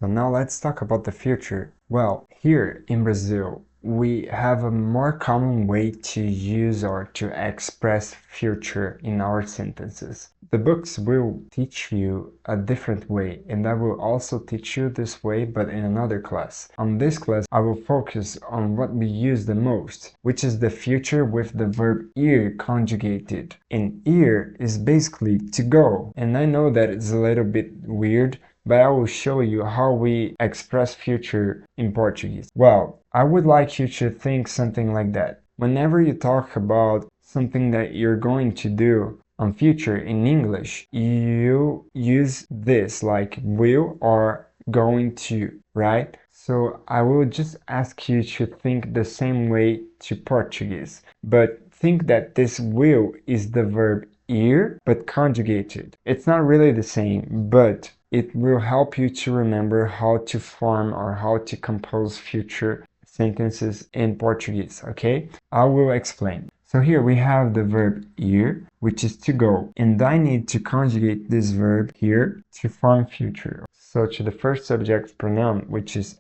So now let's talk about the future. Well, here in Brazil, we have a more common way to use or to express future in our sentences. The books will teach you a different way, and I will also teach you this way, but in another class. On this class, I will focus on what we use the most, which is the future with the verb ir conjugated. And ir is basically to go. And I know that it's a little bit weird, but I will show you how we express future in Portuguese. Well, I would like you to think something like that. Whenever you talk about something that you're going to do on future in English, you use this like will or going to, right? So I will just ask you to think the same way to Portuguese, but think that this will is the verb ir, but conjugated. It's not really the same, but it will help you to remember how to form or how to compose future sentences in Portuguese, okay? I will explain. So here we have the verb ir, which is to go, and I need to conjugate this verb here to form future. So to the first subject pronoun, which is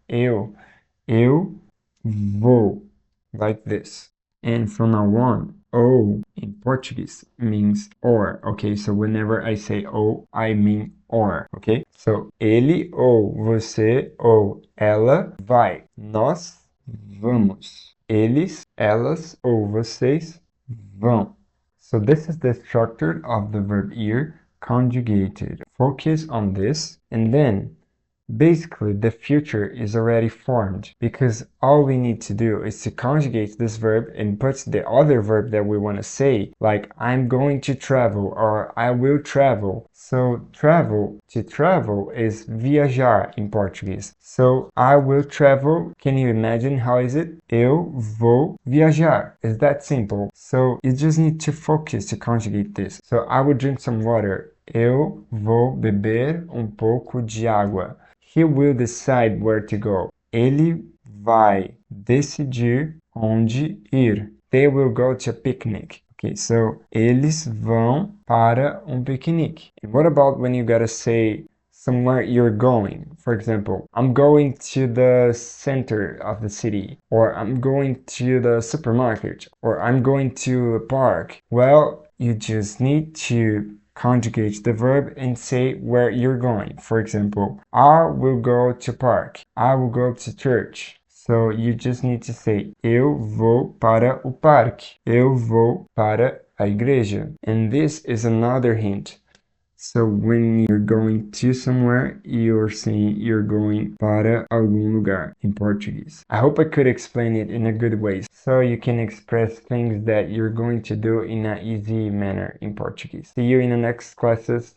eu vou, like this. And from now on, o in Portuguese means or, okay? So whenever I say o, I mean or, okay? So ele ou você ou ela vai. Nós vamos. Eles, elas ou vocês vão. So this is the structure of the verb ir conjugated. Focus on this, and then basically the future is already formed, because all we need to do is to conjugate this verb and put the other verb that we want to say, like I'm going to travel or I will travel. So to travel is viajar in Portuguese. So I will travel, can you imagine how is it? Eu vou viajar. It's that simple. So you just need to focus to conjugate this. So I will drink some water. Eu vou beber pouco de água. He will decide where to go. Ele vai decidir onde ir. They will go to a picnic. Okay, so eles vão para piquenique. And what about when you gotta say somewhere you're going? For example, I'm going to the center of the city, or I'm going to the supermarket, or I'm going to a park. Well, you just need to conjugate the verb and say where you're going. For example, I will go to park. I will go to church. So you just need to say eu vou para o parque. Eu vou para a igreja. And this is another hint. So when you're going to somewhere, you're saying you're going para algum lugar in Portuguese. I hope I could explain it in a good way, so you can express things that you're going to do in an easy manner in Portuguese. See you in the next classes.